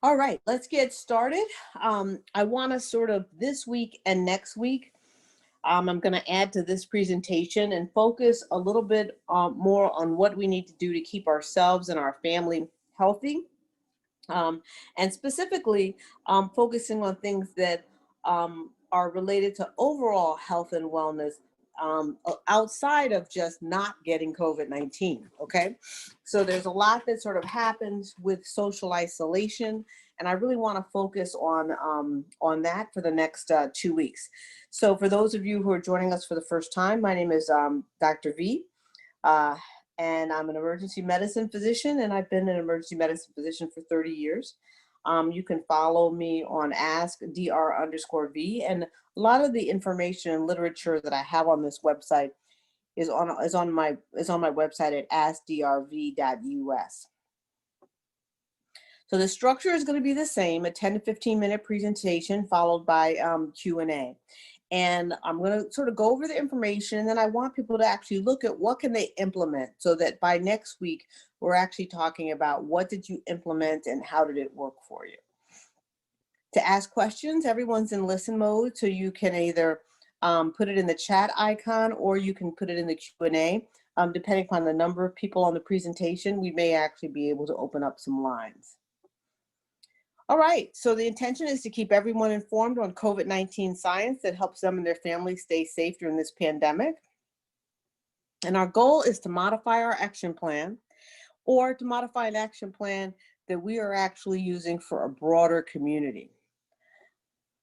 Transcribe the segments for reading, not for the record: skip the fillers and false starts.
All right, let's get started. I want to sort of this week and next week, I'm going to add to this presentation and focus a little bit more on what we need to do to keep ourselves and our family healthy. And specifically, focusing on things that are related to overall health and wellness outside of just not getting COVID-19, okay? So there's a lot that sort of happens with social isolation, and I really want to focus on that for the next 2 weeks. So for those of you who are joining us for the first time, my name is Dr. V. Uh, and I'm an emergency medicine physician, and I've been an emergency medicine physician for 30 years. You can follow me on AskDrv, and a lot of the information and literature that I have on this website is on my website at AskDrv.us. So the structure is going to be the same: a 10 to 15 minute presentation followed by Q&A. And I'm going to sort of go over the information, and then I want people to actually look at what can they implement so that by next week, we're actually talking about what did you implement and how did it work for you. To ask questions, everyone's in listen mode, so you can either put it in the chat icon or you can put it in the Q&A. Depending upon the number of people on the presentation, we may actually be able to open up some lines. All right, so the intention is to keep everyone informed on COVID-19 science that helps them and their families stay safe during this pandemic. And our goal is to modify our action plan, or to modify an action plan that we are actually using for a broader community.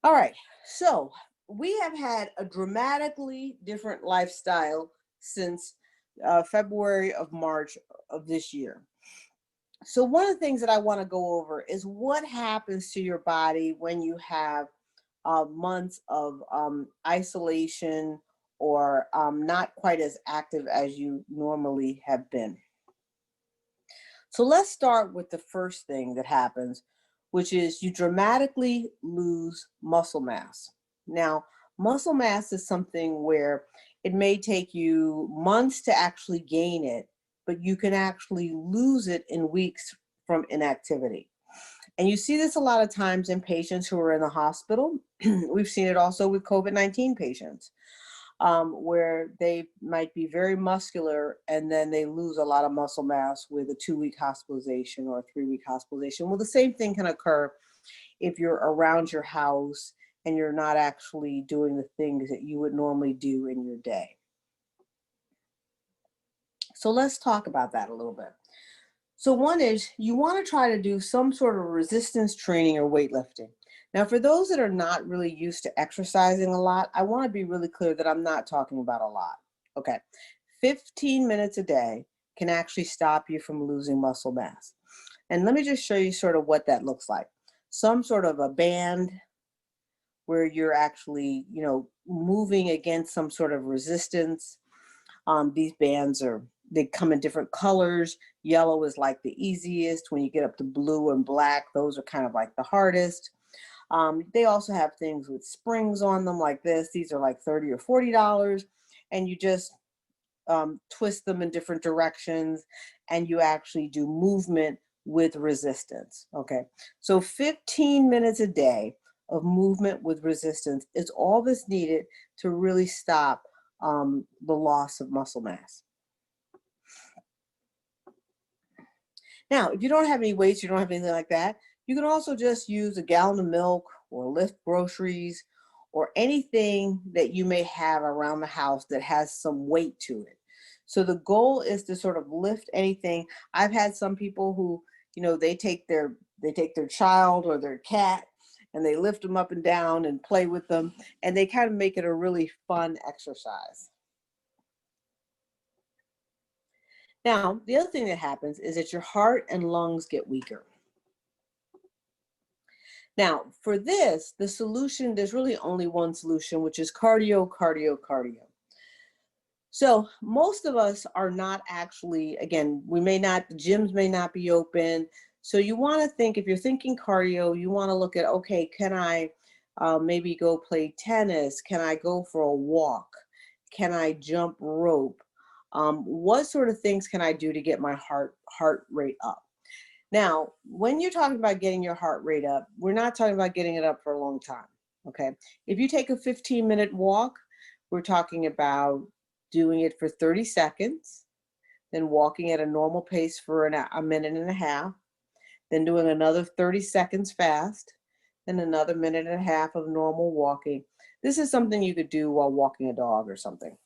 All right, so we have had a dramatically different lifestyle since February of March of this year. So one of the things that I want to go over is what happens to your body when you have months of isolation or not quite as active as you normally have been. So let's start with the first thing that happens, which is you dramatically lose muscle mass. Now, muscle mass is something where it may take you months to actually gain it, but you can actually lose it in weeks from inactivity. And you see this a lot of times in patients who are in the hospital. We've seen it also with COVID-19 patients, where they might be very muscular and then they lose a lot of muscle mass with a 2-week hospitalization or a 3-week hospitalization. Well, the same thing can occur if you're around your house and you're not actually doing the things that you would normally do in your day. So let's talk about that a little bit. So one is you want to try to do some sort of resistance training or weightlifting. Now, for those that are not really used to exercising a lot, I want to be really clear that I'm not talking about a lot. Okay, 15 minutes a day can actually stop you from losing muscle mass. And let me just show you sort of what that looks like. Some sort of a band where you're actually, moving against some sort of resistance. These bands they come in different colors. Yellow is like the easiest. When you get up to blue and black, those are kind of like the hardest. They also have things with springs on them like this. These are like $30 or $40, and you just twist them in different directions, and you actually do movement with resistance. Okay, so 15 minutes a day of movement with resistance is all that's needed to really stop the loss of muscle mass. Now, if you don't have any weights, you don't have anything like that, you can also just use a gallon of milk or lift groceries or anything that you may have around the house that has some weight to it. So the goal is to sort of lift anything. I've had some people who, they take their child or their cat and they lift them up and down and play with them, and they kind of make it a really fun exercise. Now, the other thing that happens is that your heart and lungs get weaker. Now, for this, the solution, there's really only one solution, which is cardio, cardio, cardio. So most of us are not actually, again, the gyms may not be open. So you want to think, if you're thinking cardio, you want to look at, okay, can I maybe go play tennis? Can I go for a walk? Can I jump rope? What sort of things can I do to get my heart rate up? Now, when you're talking about getting your heart rate up, we're not talking about getting it up for a long time, okay? If you take a 15-minute walk, we're talking about doing it for 30 seconds, then walking at a normal pace for a minute and a half, then doing another 30 seconds fast, then another minute and a half of normal walking. This is something you could do while walking a dog or something.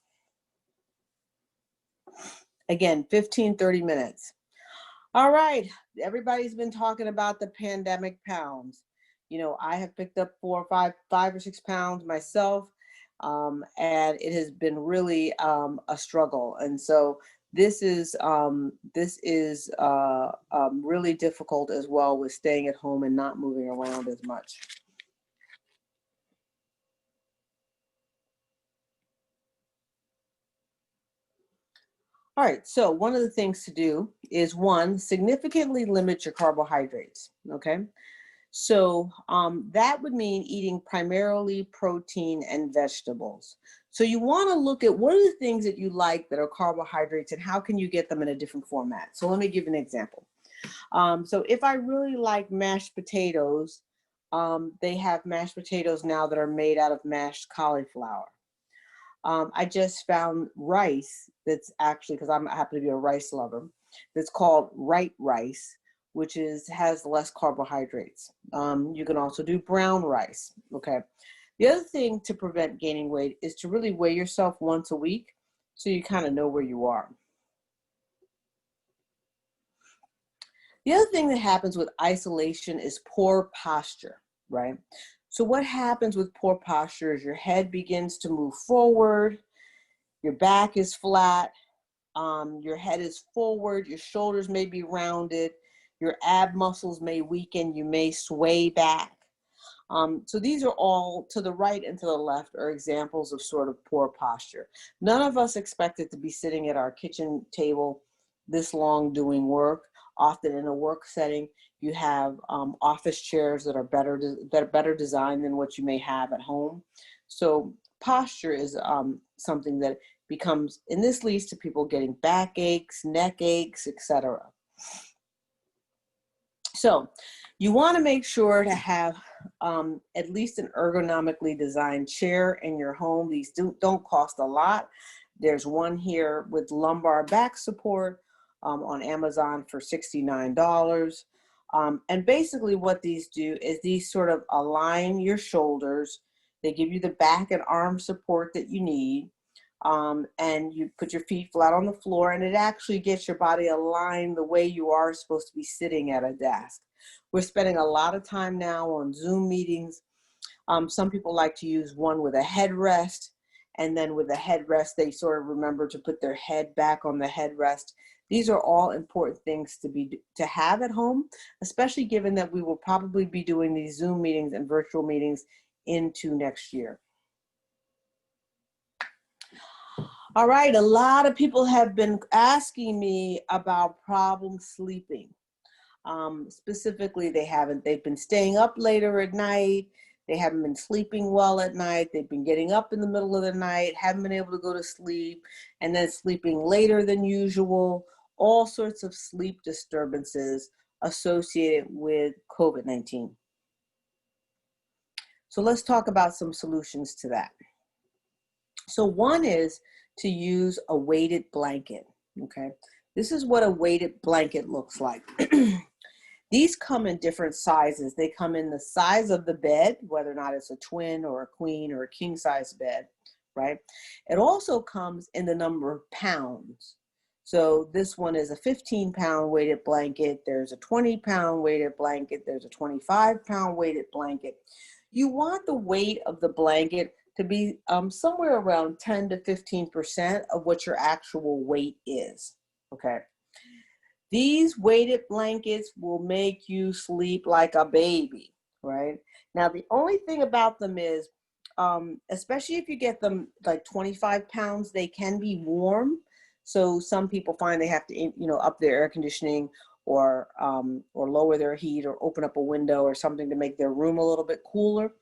Again, 15, 30 minutes. All right, everybody's been talking about the pandemic pounds. You know, I have picked up 5 or 6 pounds myself, and it has been really a struggle. And so this is really difficult as well with staying at home and not moving around as much. All right, so one of the things to do is, one, significantly limit your carbohydrates, okay? So that would mean eating primarily protein and vegetables. So you want to look at what are the things that you like that are carbohydrates and how can you get them in a different format. So let me give you an example. So if I really like mashed potatoes, they have mashed potatoes now that are made out of mashed cauliflower. I just found rice that's actually, because I happen to be a rice lover, that's called white rice, which has less carbohydrates. You can also do brown rice, okay? The other thing to prevent gaining weight is to really weigh yourself once a week so you kind of know where you are. The other thing that happens with isolation is poor posture, right? So what happens with poor posture is your head begins to move forward, your back is flat, your head is forward, your shoulders may be rounded, your ab muscles may weaken, you may sway back. So these are all, to the right and to the left, are examples of sort of poor posture. None of us expected to be sitting at our kitchen table this long doing work. Often in a work setting, you have office chairs that are better designed than what you may have at home. So posture is something that becomes, and this leads to people getting back aches, neck aches, etc. So you want to make sure to have at least an ergonomically designed chair in your home. These don't cost a lot. There's one here with lumbar back support on Amazon for $69. And basically what these do is these sort of align your shoulders. They give you the back and arm support that you need. And you put your feet flat on the floor, and it actually gets your body aligned the way you are supposed to be sitting at a desk. We're spending a lot of time now on Zoom meetings. Some people like to use one with a headrest, and then with the headrest, they sort of remember to put their head back on the headrest. These are all important things to have at home, especially given that we will probably be doing these Zoom meetings and virtual meetings into next year. All right, a lot of people have been asking me about problem sleeping. Specifically, they've been staying up later at night, they haven't been sleeping well at night, they've been getting up in the middle of the night, haven't been able to go to sleep, and then sleeping later than usual, all sorts of sleep disturbances associated with COVID-19. So let's talk about some solutions to that. So one is to use a weighted blanket, okay? This is what a weighted blanket looks like. These come in different sizes. They come in the size of the bed, whether or not it's a twin or a queen or a king size bed, right? It also comes in the number of pounds. So this one is a 15-pound weighted blanket. There's a 20-pound weighted blanket. There's a 25-pound weighted blanket. You want the weight of the blanket to be somewhere around 10 to 15% of what your actual weight is, okay? These weighted blankets will make you sleep like a baby, right? Now, the only thing about them is, especially if you get them like 25 pounds, they can be warm. So some people find they have to, up their air conditioning or lower their heat or open up a window or something to make their room a little bit cooler.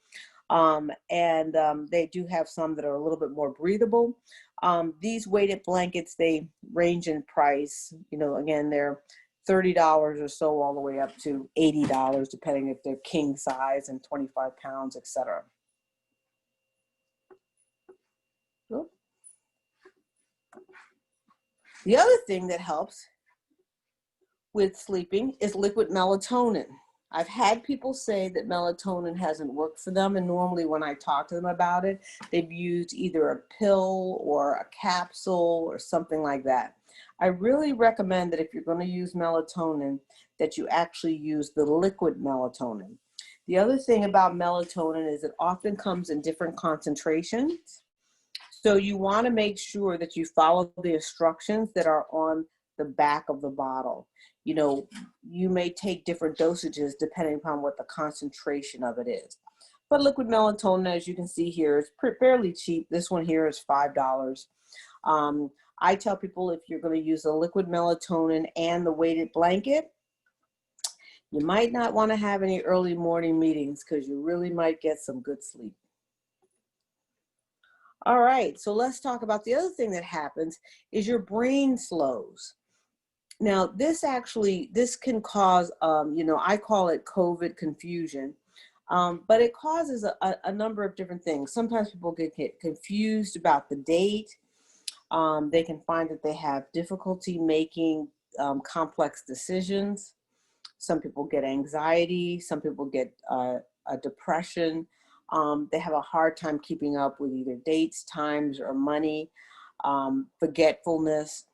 They do have some that are a little bit more breathable. These weighted blankets, they range in price. Again, they're $30 or so, all the way up to $80, depending if they're king size and 25 pounds, etc. The other thing that helps with sleeping is liquid melatonin. I've had people say that melatonin hasn't worked for them, and normally when I talk to them about it, they've used either a pill or a capsule or something like that. I really recommend that if you're going to use melatonin, that you actually use the liquid melatonin. The other thing about melatonin is it often comes in different concentrations. So you want to make sure that you follow the instructions that are on the back of the bottle. You know, you may take different dosages depending upon what the concentration of it is. But liquid melatonin, as you can see here, is fairly cheap. This one here is $5. I tell people if you're going to use the liquid melatonin and the weighted blanket, you might not want to have any early morning meetings because you really might get some good sleep. All right, so let's talk about the other thing that happens is your brain slows. Now, this can cause, I call it COVID confusion, but it causes a number of different things. Sometimes people get confused about the date. They can find that they have difficulty making complex decisions. Some people get anxiety. Some people get a depression. They have a hard time keeping up with either dates, times, or money, forgetfulness.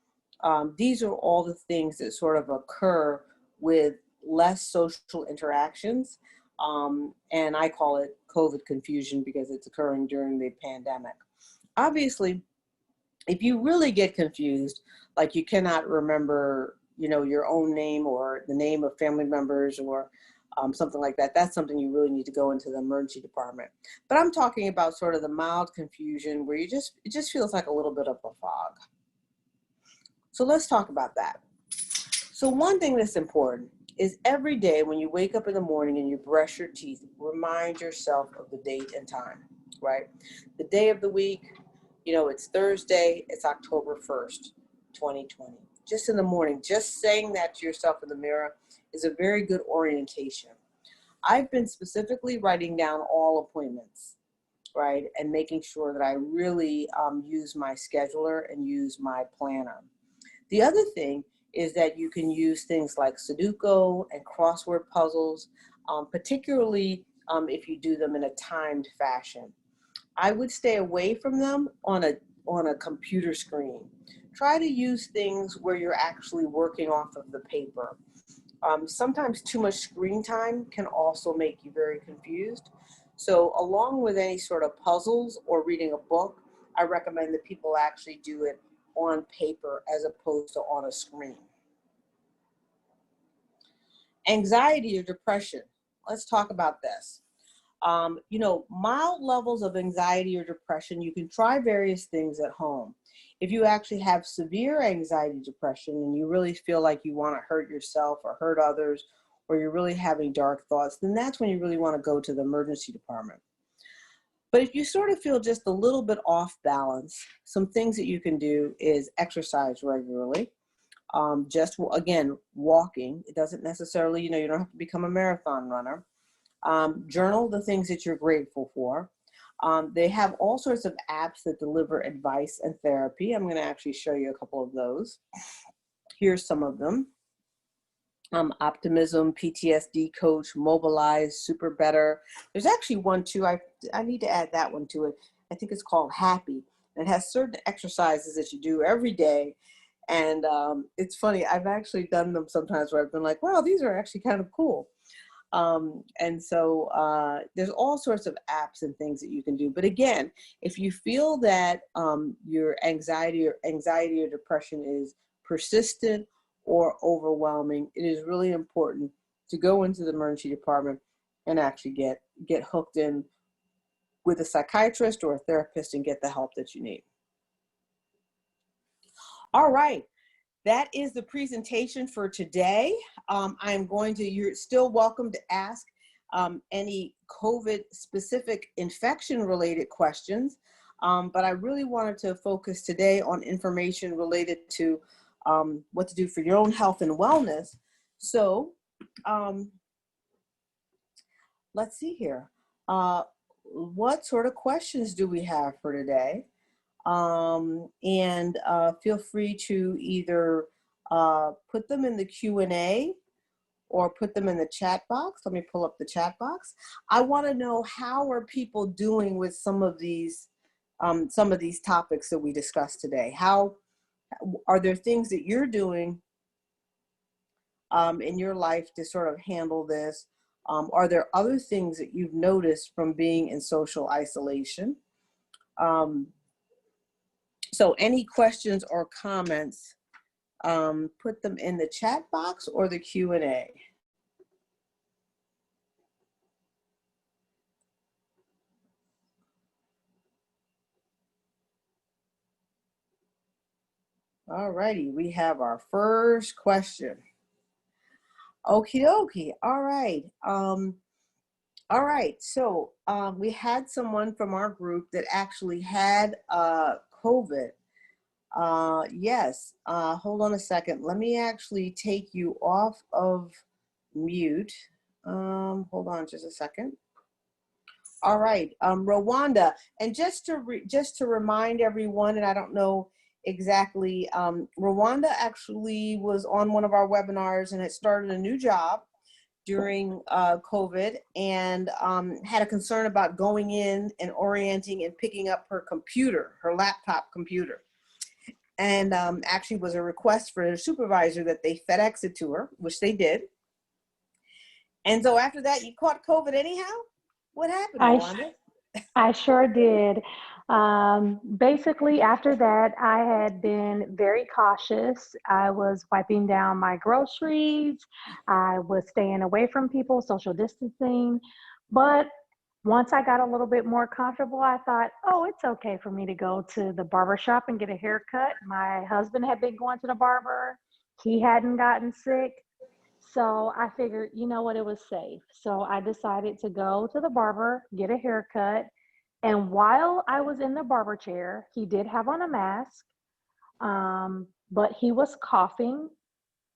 These are all the things that sort of occur with less social interactions. And I call it COVID confusion because it's occurring during the pandemic. Obviously, if you really get confused, like you cannot remember, your own name or the name of family members or something like that, that's something you really need to go into the emergency department. But I'm talking about sort of the mild confusion where it just feels like a little bit of a fog. So let's talk about that. So one thing that's important is every day when you wake up in the morning and you brush your teeth, remind yourself of the date and time, right? The day of the week, it's Thursday, it's October 1st, 2020. Just in the morning, just saying that to yourself in the mirror is a very good orientation. I've been specifically writing down all appointments, right? And making sure that I really use my scheduler and use my planner. The other thing is that you can use things like Sudoku and crossword puzzles, particularly if you do them in a timed fashion. I would stay away from them on a computer screen. Try to use things where you're actually working off of the paper. Sometimes too much screen time can also make you very confused. So along with any sort of puzzles or reading a book, I recommend that people actually do it on paper as opposed to on a screen. Anxiety or depression. Let's talk about this. Mild levels of anxiety or depression, you can try various things at home. If you actually have severe anxiety, depression, and you really feel like you want to hurt yourself or hurt others, or you're really having dark thoughts, then that's when you really want to go to the emergency department. But if you sort of feel just a little bit off balance, some things that you can do is exercise regularly. Again, walking. It doesn't necessarily, you don't have to become a marathon runner. Journal the things that you're grateful for. They have all sorts of apps that deliver advice and therapy. I'm going to actually show you a couple of those. Here's some of them. Optimism, PTSD Coach, Mobilize, Super Better. There's actually one too. I need to add that one to it. I think it's called Happy. And it has certain exercises that you do every day. And it's funny, I've actually done them sometimes where I've been like, wow, these are actually kind of cool. And so there's all sorts of apps and things that you can do. But again, if you feel that your anxiety or depression is persistent or overwhelming, it is really important to go into the emergency department and actually get hooked in with a psychiatrist or a therapist and get the help that you need. All right. That is the presentation for today. You're still welcome to ask any COVID specific infection related questions. But I really wanted to focus today on information related to what to do for your own health and wellness. So let's see here. What sort of questions do we have for today? And feel free to either put them in the Q&A or put them in the chat box. Let me pull up the chat box. I want to know, how are people doing with some of these topics that we discussed today? How are there things that you're doing in your life to sort of handle this? Are there other things that you've noticed from being in social isolation? So any questions or comments, put them in the chat box or the Q&A. All righty, we have our first question. Okie dokie. All right. All right. So we had someone from our group that actually had COVID. Yes. Hold on a second. Let me actually take you off of mute. Hold on just a second. All right. Rwanda. And just to remind everyone, and I don't know exactly, Rwanda actually was on one of our webinars and had started a new job during COVID, and had a concern about going in and orienting and picking up her computer, her laptop computer. And actually was a request for a supervisor that they FedEx it to her, which they did. And so after that, you caught COVID anyhow? What happened, Rwanda? I sure did. Basically, after that, I had been very cautious. I was wiping down my groceries. I was staying away from people, social distancing. But once I got a little bit more comfortable, I thought, oh, it's okay for me to go to the barber shop and get a haircut. My husband had been going to the barber. He hadn't gotten sick. So I figured, you know what, it was safe. So I decided to go to the barber, get a haircut. And while I was in the barber chair, he did have on a mask, but he was coughing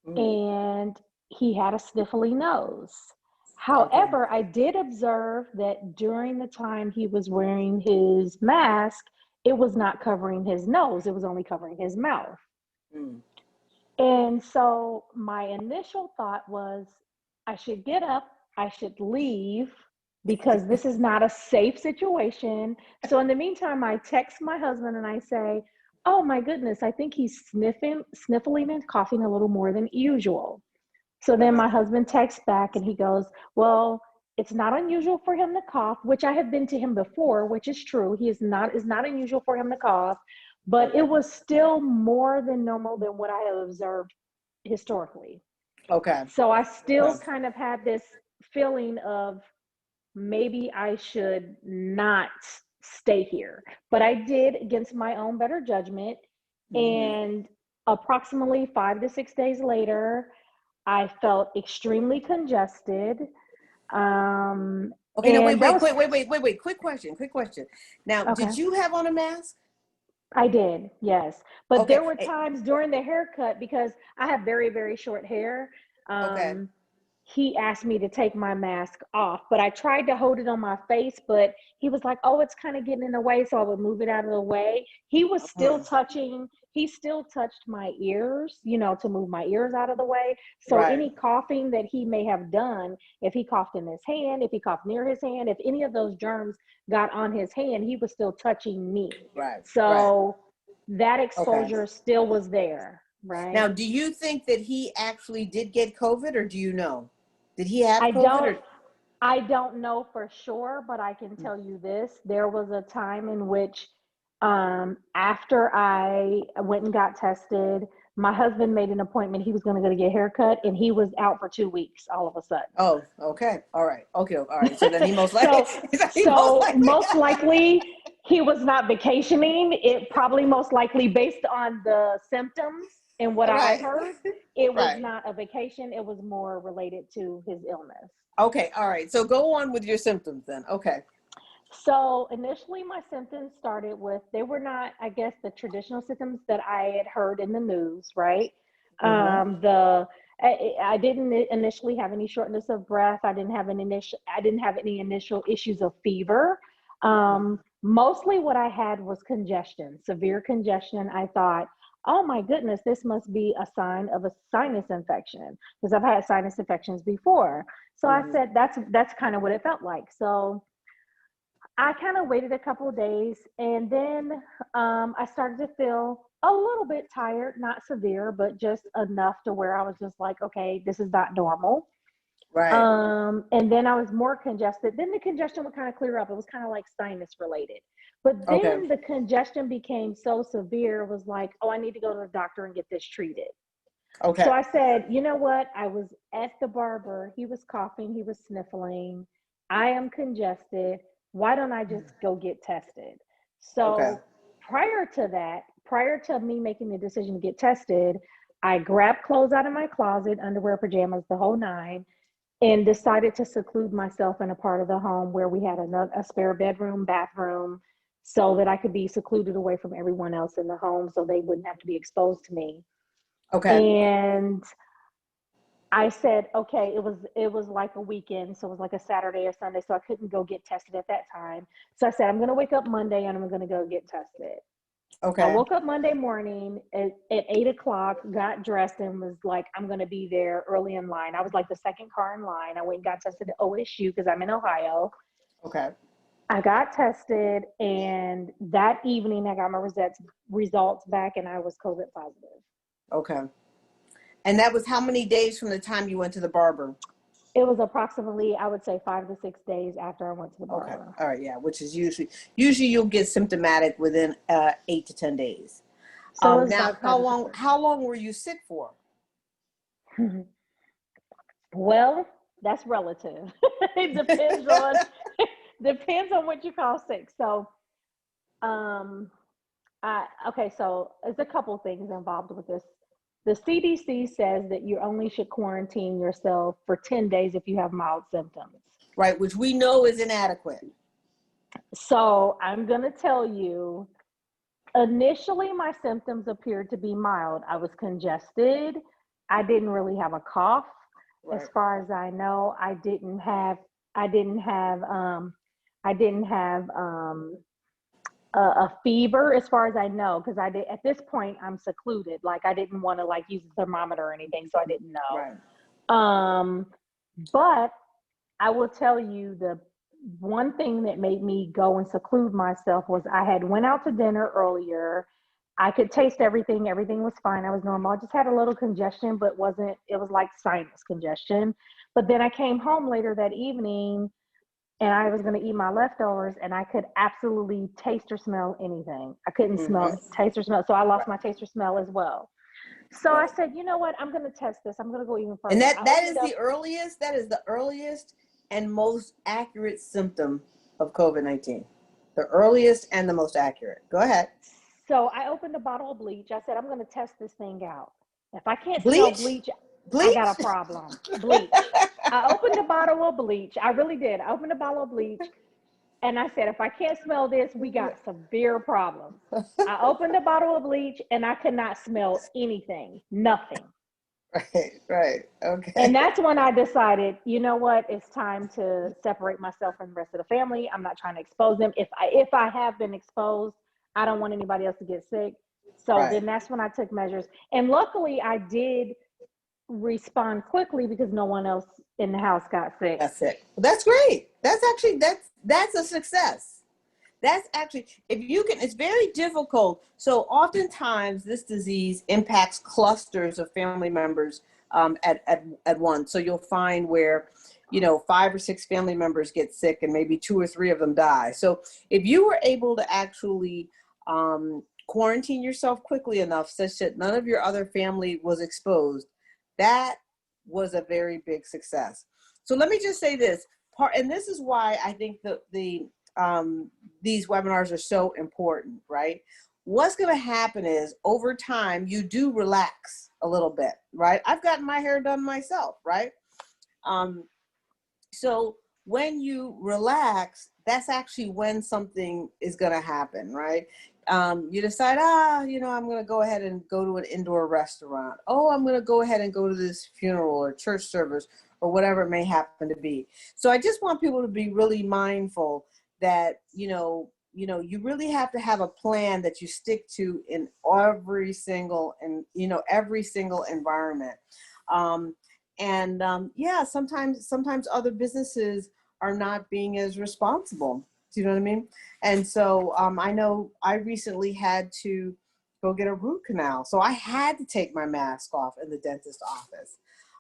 and he had a sniffly nose. However, I did observe that during the time he was wearing his mask, it was not covering his nose. It was only covering his mouth. And so my initial thought was, I should get up, I should leave, because this is not a safe situation. So in the meantime, I text my husband and I say, oh my goodness, I think he's sniffling and coughing a little more than usual. So then my husband texts back and he goes, well, it's not unusual for him to cough, which I have been to him before, which is true. It's not unusual for him to cough, but it was still more than normal than what I have observed historically. Okay. So I still kind of had this feeling of, maybe I should not stay here. But I did, against my own better judgment. And approximately 5 to 6 days later, I felt extremely congested. Okay, no, wait. Quick question. Now, did you have on a mask? I did, yes. But there were times during the haircut, because I have very, very short hair. He asked me to take my mask off, but I tried to hold it on my face, but he was like, oh, it's kind of getting in the way. So I would move it out of the way. He was still he still touched my ears, to move my ears out of the way. So any coughing that he may have done, if he coughed in his hand, if he coughed near his hand, if any of those germs got on his hand, he was still touching me. So that exposure still was there. Right. Now, do you think that he actually did get COVID, or do you know? Did he have COVID? I don't know for sure, but I can tell you this. There was a time in which after I went and got tested, my husband made an appointment. He was going to go to get a haircut, and he was out for 2 weeks all of a sudden. Oh, okay. All right. Okay. All right. So then he most likely. Most likely he was not vacationing. It probably most likely, based on the symptoms and what I heard, it was not a vacation. It was more related to his illness. Okay. All right. So go on with your symptoms then. Okay. So initially, my symptoms started with, they were not, I guess, the traditional symptoms that I had heard in the news, right? Mm-hmm. I didn't initially have any shortness of breath. I didn't have any initial issues of fever. Mostly what I had was congestion, severe congestion. I thought, oh my goodness, this must be a sign of a sinus infection because I've had sinus infections before. So I Mm-hmm. said, that's kind of what it felt like. So I kind of waited a couple of days, and then I started to feel a little bit tired, not severe, but just enough to where I was just like, okay, this is not normal. Right. And then I was more congested. Then the congestion would kind of clear up. It was kind of like sinus related. But Okay. then the congestion became so severe, it was like, oh, I need to go to the doctor and get this treated. So Okay. I said, you know what? I was at the barber. He was coughing, he was sniffling. I am congested. Why don't I just go get tested? Okay. So prior to that, prior to me making the decision to get tested, I grabbed clothes out of my closet, underwear, pajamas, the whole nine, and decided to seclude myself in a part of the home where we had a spare bedroom, bathroom, so that I could be secluded away from everyone else in the home so they wouldn't have to be exposed to me. Okay. And I said, okay, it was like a weekend, so it was like a Saturday or Sunday, so I couldn't go get tested at that time. So I said, I'm gonna wake up Monday and I'm gonna go get tested. I Okay. woke up Monday morning at 8 o'clock, got dressed, and was like, I'm gonna be there early in line. I was like the second car in line. I went and got tested at OSU because I'm in Ohio. Okay. I got tested, and that evening I got my results back, and I was COVID positive. Okay. And that was how many days from the time you went to the barber? It was approximately, I would say, 5 to 6 days after I went to the Okay. barber. All right. Yeah. Which is usually you'll get symptomatic within 8 to 10 days. So it was Now, about five to six how long were you sick for? days. Well, that's relative. It depends on what you call sick. So, um, okay, so there's a couple things involved with this. The CDC says that you only should quarantine yourself for 10 days if you have mild symptoms. Right. Which we know is inadequate. So I'm going to tell you, initially my symptoms appeared to be mild. I was congested. I didn't really have a cough. As Right. far as I know, I didn't have, I didn't have a fever as far as I know, because I did, at this point I'm secluded. Like I didn't want to like use a thermometer or anything, so I didn't Right. know. But I will tell you, the one thing that made me go and seclude myself was I had went out to dinner earlier. I could taste everything. Everything was fine. I was normal. I just had a little congestion, but it was like sinus congestion. But then I came home later that evening and I was going to eat my leftovers and I could absolutely taste or smell anything. I couldn't Mm-hmm. taste or smell. So I lost Right. my taste or smell as well. So I Right. said, you know what? I'm going to test this. I'm going to go even And further. that I that opened is up. the earliest and most accurate symptom of COVID-19. The earliest and the most accurate. Go ahead. So I opened a bottle of bleach. I said, I'm going to test this thing out. If I can't smell Bleach? bleach, I got Bleach? a problem. Bleach. I opened a bottle of bleach. I really did. I opened a bottle of bleach and I said, if I can't smell this, we got severe problems. I opened a bottle of bleach and I could not smell anything, nothing. Right, right. And Okay. that's when I decided, you know what, it's time to separate myself from the rest of the family. I'm not trying to expose them. If I have been exposed, I don't want anybody else to get sick. So Right. then that's when I took measures. And luckily I did respond quickly because no one else in the house got sick. That's it. That's great. That's a success. That's actually, if you can, it's very difficult. So oftentimes this disease impacts clusters of family members at once. So you'll find where, 5 or 6 family members get sick and maybe 2 or 3 of them die. So if you were able to actually quarantine yourself quickly enough such that none of your other family was exposed, that was a very big success. So let me just say this part, and this is why I think these webinars are so important, right? What's going to happen is over time, you do relax a little bit, right? I've gotten my hair done myself, right? So when you relax, that's actually when something is going to happen, right? You decide, I'm going to go ahead and go to an indoor restaurant. Oh, I'm going to go ahead and go to this funeral or church service or whatever it may happen to be. So I just want people to be really mindful that, you really have to have a plan that you stick to in every single environment. Sometimes other businesses are not being as responsible. Do you know what I mean? And so I know I recently had to go get a root canal. So I had to take my mask off in the dentist office.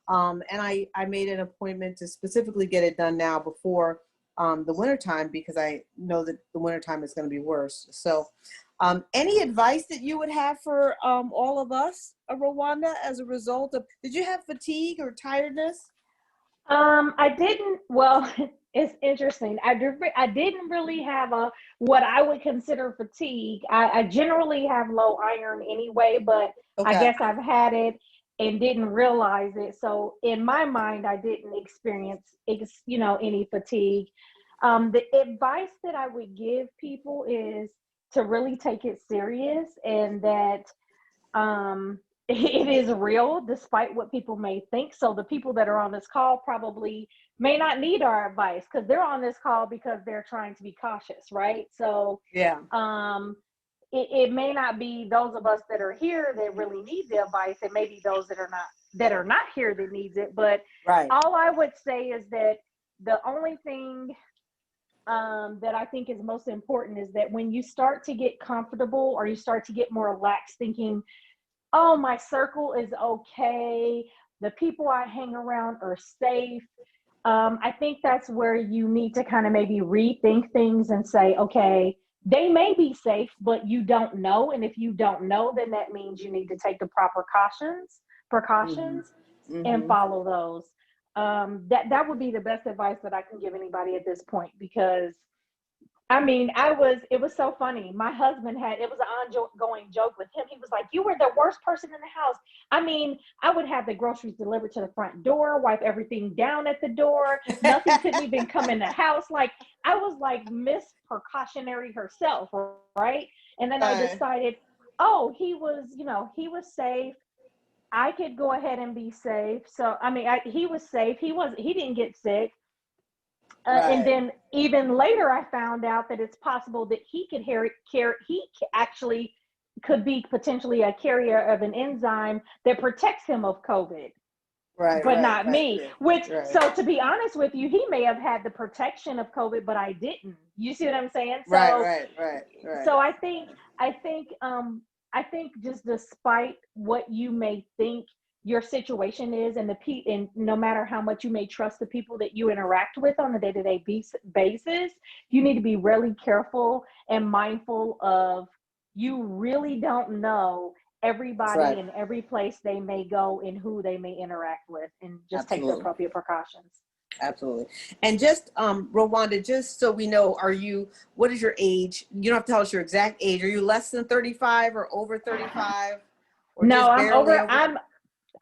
And I made an appointment to specifically get it done now before the wintertime, because I know that the wintertime is going to be worse. So any advice that you would have for all of us, Rwanda, as a result of, did you have fatigue or tiredness? I didn't, well, it's interesting. I didn't really have what I would consider fatigue. I generally have low iron anyway, but I Okay. guess I've had it and didn't realize it. So in my mind, I didn't experience, any fatigue. The advice that I would give people is to really take it serious, and that it is real despite what people may think. So the people that are on this call probably may not need our advice, because they're on this call because they're trying to be cautious, right? So Yeah. It may not be those of us that are here that really need the advice. It may be those that are not here that needs it. But Right. all I would say is that the only thing that I think is most important is that when you start to get comfortable, or you start to get more relaxed, thinking, oh, my circle is okay, the people I hang around are safe, I think that's where you need to kind of maybe rethink things and say, okay, they may be safe, but you don't know. And if you don't know, then that means you need to take the proper precautions and Mm-hmm. follow those. That would be the best advice that I can give anybody at this point, because it was so funny. My husband it was an ongoing joke with him. He was like, you were the worst person in the house. I would have the groceries delivered to the front door, wipe everything down at the door. Nothing couldn't even come in the house. Like, I was like Miss Precautionary herself, right? And then I Right. decided, he was safe. I could go ahead and be safe. So, he was safe. He didn't get sick. And Right. then even later, I found out that it's possible that he actually could be potentially a carrier of an enzyme that protects him of COVID, Right. but Right. not Right. me. Right. Which, Right. so to be honest with you, he may have had the protection of COVID, but I didn't. You see what I'm saying? Right. Right. Right. Right. So I think I think just despite what you may think your situation is, and no matter how much you may trust the people that you interact with on a day-to-day basis, you need to be really careful and mindful of, you really don't know That's everybody right. and every place they may go and who they may interact with, and just take the Absolutely. appropriate precautions. Absolutely. And just, Rwanda, just so we know, what is your age? You don't have to tell us your exact age. Are you less than 35 or over 35, or No, just barely over?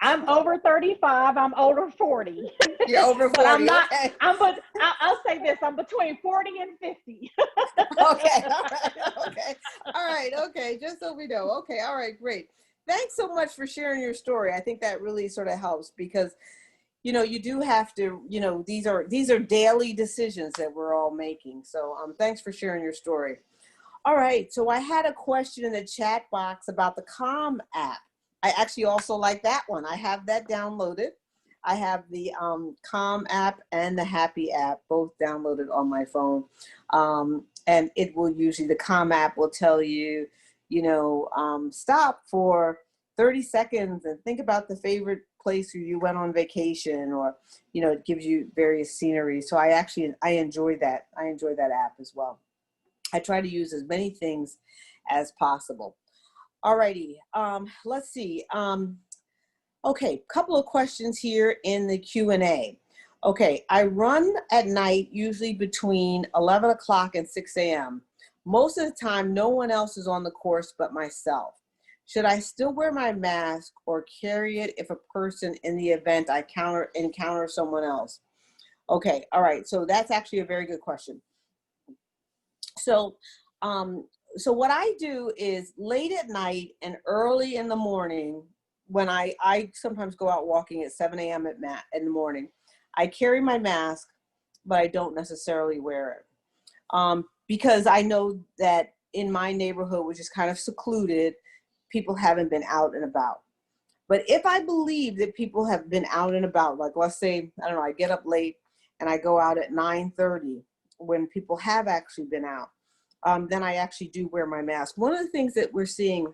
I'm over 35. I'm over 40. You're over But I'm 40. not, Okay. I'll say this, I'm between 40 and 50. Okay. All right. Okay. All right. Okay. Just so we know. Okay. All right. Great. Thanks so much for sharing your story. I think that really sort of helps, because you do have to, these are daily decisions that we're all making. So thanks for sharing your story. All right, so I had a question in the chat box about the Calm app. I actually also like that one. I have that downloaded. I have the Calm app and the Happy app both downloaded on my phone. And it will usually, the Calm app will tell you, stop for 30 seconds and think about the favorite place where you went on vacation, or, it gives you various scenery. So I enjoy that. I enjoy that app as well. I try to use as many things as possible. Alrighty, let's see. Okay, couple of questions here in the Q&A. Okay, I run at night, usually between 11 o'clock and 6 a.m. Most of the time, no one else is on the course but myself. Should I still wear my mask or carry it if a person in the event I encounter someone else? Okay, all right, so that's actually a very good question. So, um, so what I do is late at night and early in the morning, when I sometimes go out walking at 7 a.m. In the morning, I carry my mask, but I don't necessarily wear it. Because I know that in my neighborhood, which is kind of secluded, people haven't been out and about. But if I believe that people have been out and about, like let's say, I don't know, I get up late and I go out at 9:30 when people have actually been out, then I actually do wear my mask. One of the things that we're seeing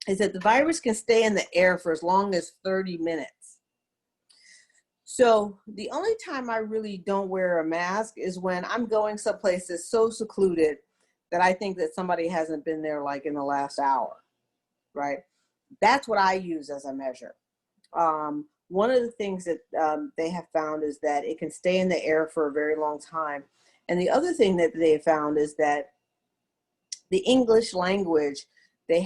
is that the virus can stay in the air for as long as 30 minutes. So the only time I really don't wear a mask is when I'm going someplace that's so secluded that I think that somebody hasn't been there like in the last hour, right? That's what I use as a measure. One of the things that they have found is that it can stay in the air for a very long time. And the other thing that they have found is that the English language, we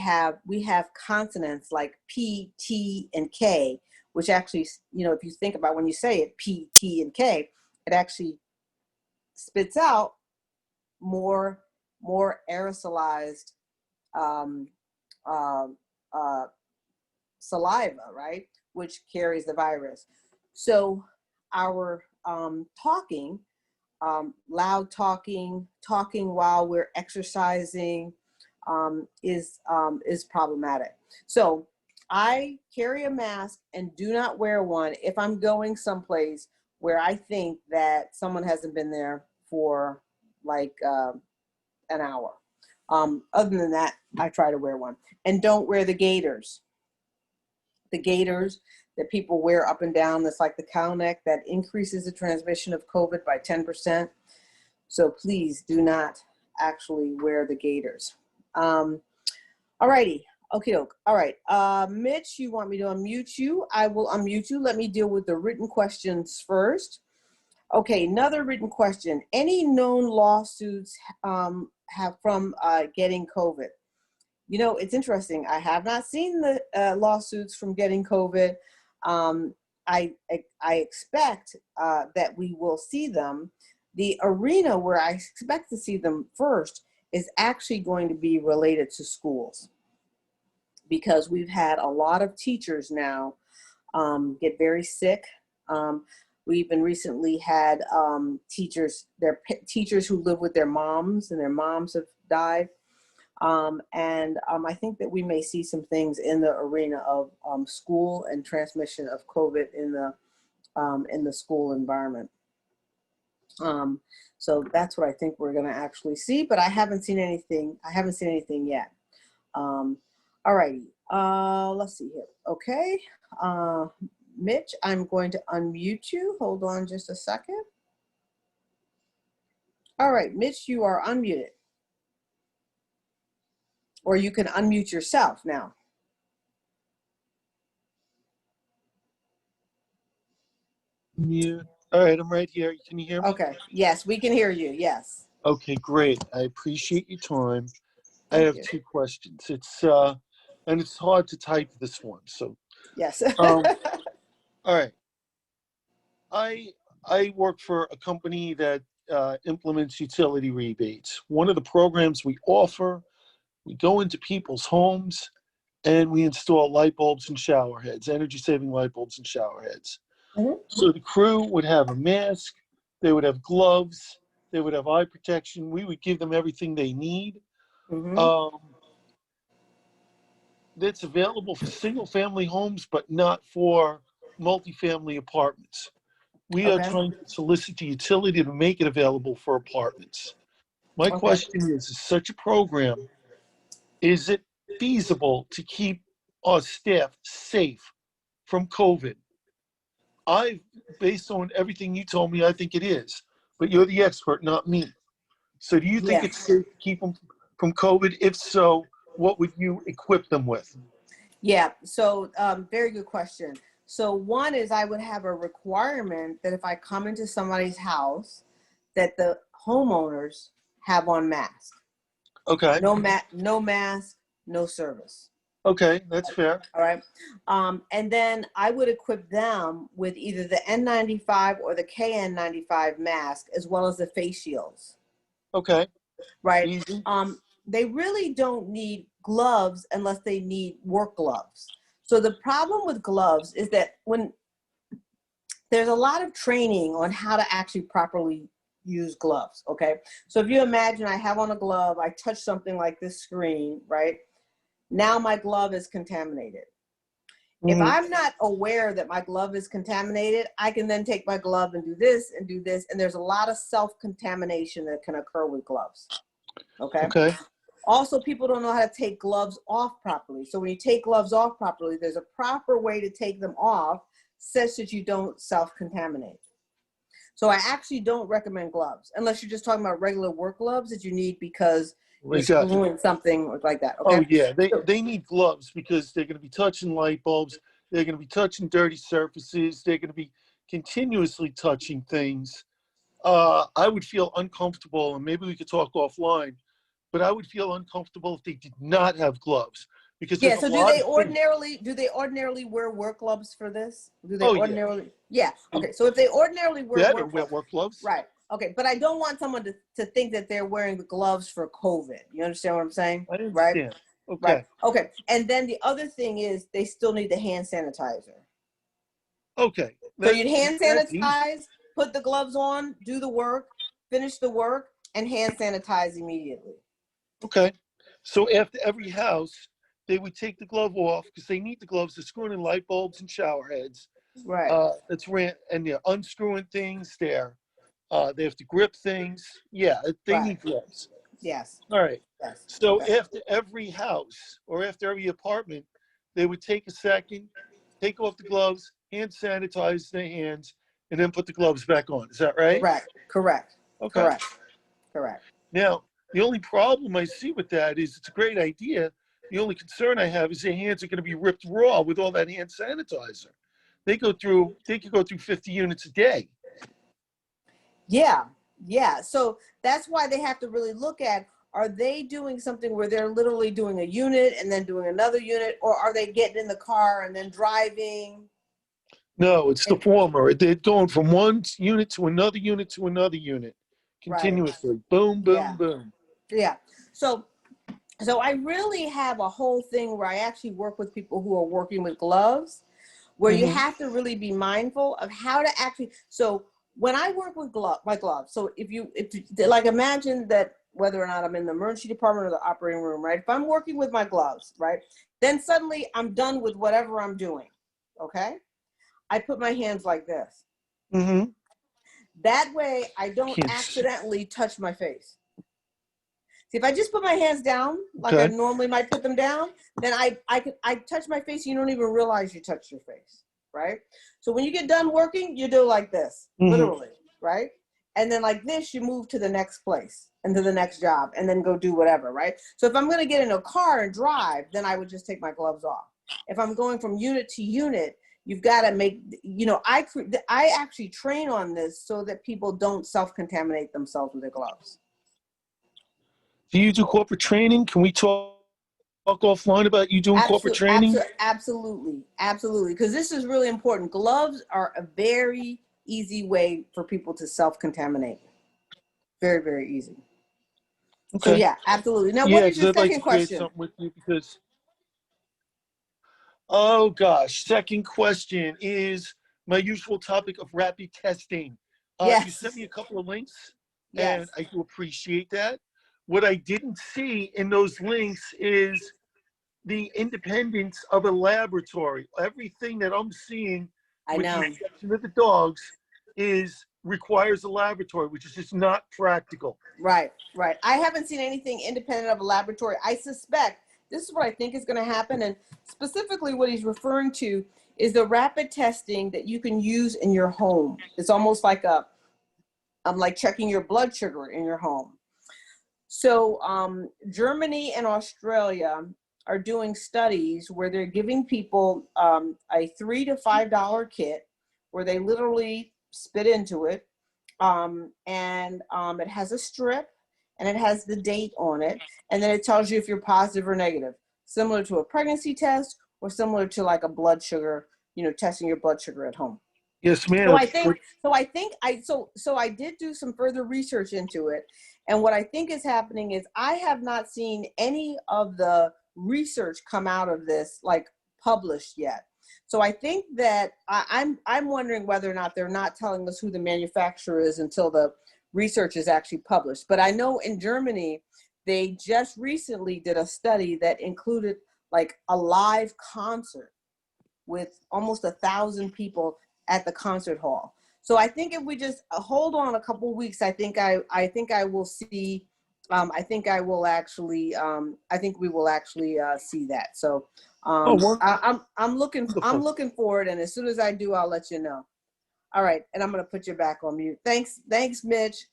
have consonants like P, T, and K, which actually, if you think about when you say it, P, T, and K, it actually spits out more aerosolized um, uh, uh, saliva, right, which carries the virus. So our talking, loud talking while we're exercising, is problematic. So I carry a mask and do not wear one if I'm going someplace where I think that someone hasn't been there for like an hour. Other than that, I try to wear one. And don't wear the gaiters. The gaiters that people wear up and down, that's like the cow neck, that increases the transmission of COVID by 10%. So please do not actually wear the gaiters. All righty. Okay, all right. Mitch, you want me to unmute you? I will unmute you. Let me deal with the written questions first. Okay, another written question. Any known lawsuits have from getting COVID? It's interesting. I have not seen the lawsuits from getting COVID. I expect that we will see them. The arena where I expect to see them first is actually going to be related to schools, because we've had a lot of teachers now get very sick. We even recently had teachers who live with their moms, and their moms have died. I think that we may see some things in the arena of school and transmission of COVID in the school environment. So that's what I think we're going to actually see, but I haven't seen anything yet. All righty. Let's see here. Okay. Mitch, I'm going to unmute you. Hold on just a second. All right, Mitch, you are unmuted. Or you can unmute yourself now. Yeah. All right, I'm right here. Can you hear me? Okay. Yes, we can hear you. Yes. Okay, great. I appreciate your time. I Thank have you. 2 questions. And it's hard to type this one. So, Yes. all right. I work for a company that implements utility rebates. One of the programs we offer, we go into people's homes and we install light bulbs and shower heads, energy-saving light bulbs and shower heads. Mhm. So the crew would have a mask, they would have gloves, they would have eye protection. We would give them everything they need. Mhm. That's available for single-family homes, but not for multifamily apartments. We are Okay. trying to solicit the utility to make it available for apartments. My Okay. question is such a program, is it feasible to keep our staff safe from COVID? Based on everything you told me, I think it is. But you're the expert, not me. So do you think Yeah. it's safe to keep them from COVID? If so, what would you equip them with? Yeah. So very good question. So one is I would have a requirement that if I come into somebody's house, that the homeowners have on masks. Okay. No mask, no service. Okay, that's fair. All right. And then I would equip them with either the N95 or the KN95 mask, as well as the face shields. Okay. right? Easy. They really don't need gloves unless they need work gloves. So the problem with gloves is that when there's a lot of training on how to actually properly use gloves, okay? So if you imagine I have on a glove, I touch something like this screen, right? Now my glove is contaminated. If I'm not aware that my glove is contaminated, I can then take my glove and do this and do this. And there's a lot of self-contamination that can occur with gloves, okay? Okay. Also, people don't know how to take gloves off properly. So when you take gloves off properly, there's a proper way to take them off such that you don't self-contaminate. So I actually don't recommend gloves unless you're just talking about regular work gloves that you need because you're screwing something like that. Okay. Oh yeah, they need gloves because they're going to be touching light bulbs. They're going to be touching dirty surfaces. They're going to be continuously touching things. I would feel uncomfortable, and maybe we could talk offline. But I would feel uncomfortable if they did not have gloves because Yeah. there's a So lot of things. do they ordinarily wear work gloves for this? Do they Oh yeah, ordinarily? Yeah. Okay. So if they ordinarily wear better work wear gloves, work gloves. right. Okay. But I don't want someone to think that they're wearing the gloves for COVID. You understand what I'm saying? I Right. understand. Right. Okay. Okay. And then the other thing is they still need the hand sanitizer. Okay. So you'd hand That's easy. sanitize, put the gloves on, do the work, finish the work, and hand sanitize immediately. Okay. So after every house, they would take the glove off because they need the gloves to screw in light bulbs and shower heads. Right. And they're unscrewing things. They have to grip things. Yeah, they Right. need gloves. Yes. All right. Yes. So Okay. after every house or after every apartment, they would take a second, take off the gloves, hand sanitize their hands, and then put the gloves back on. Is that right? Correct. Correct. Okay. Correct. Correct. Now, the only problem I see with that is it's a great idea. The only concern I have is their hands are going to be ripped raw with all that hand sanitizer. They could go through 50 units a day. Yeah. Yeah. So that's why they have to really look at, are they doing something where they're literally doing a unit and then doing another unit, or are they getting in the car and then driving? No, it's the And, former. They're going from one unit to another unit to another unit right. continuously. Boom, boom, Yeah. boom. Yeah. So I really have a whole thing where I actually work with people who are working with gloves, where you have to really be mindful of how to actually. So when I work with my gloves, so if like imagine that whether or not I'm in the emergency department or the operating room, right? If I'm working with my gloves, right, then suddenly I'm done with whatever I'm doing. Okay, I put my hands like this. Mm-hmm. That way, I don't Can't see. accidentally touch my face. See, if I just put my hands down like I Okay. normally might put them down, then I touch my face. You don't even realize you touched your face, right? So when you get done working, you do like this, literally, right? And then like this, you move to the next place and to the next job, and then go do whatever, right? So if I'm going to get in a car and drive, then I would just take my gloves off. If I'm going from unit to unit, you've got to make, I actually train on this so that people don't self-contaminate themselves with their gloves. Do you do corporate training? Can we talk offline about you doing corporate training? Absolutely. Because this is really important. Gloves are a very easy way for people to self-contaminate. Very, very easy. So Okay. yeah, absolutely. Now, what Yeah, is because your I'd like to second create question? something with you because, oh gosh, second question is my usual topic of rapid testing. You Yes. sent me a couple of links, and Yes. I do appreciate that. What I didn't see in those links is the independence of a laboratory. Everything that I'm seeing, I with the know. exception of the dogs, requires a laboratory, which is just not practical. Right. I haven't seen anything independent of a laboratory. I suspect this is what I think is going to happen. And specifically what he's referring to is the rapid testing that you can use in your home. It's almost like like checking your blood sugar in your home. So Germany and Australia are doing studies where they're giving people a $3 to $5 kit where they literally spit into it. And it has a strip and it has the date on it. And then it tells you if you're positive or negative, similar to a pregnancy test or similar to like a blood sugar, testing your blood sugar at home. Yes, So ma'am. I did do some further research into it. And what I think is happening is I have not seen any of the research come out of this, like, published yet. So I think that I'm wondering whether or not they're not telling us who the manufacturer is until the research is actually published. But I know in Germany, they just recently did a study that included like a live concert with almost 1,000 people at the concert hall. So I think if we just hold on a couple of weeks, I think I will see. I think I will actually. I think we will actually see that. So Oh, I'm wonderful. looking forward, and as soon as I do, I'll let you know. All right, and I'm gonna put you back on mute. Thanks, Mitch.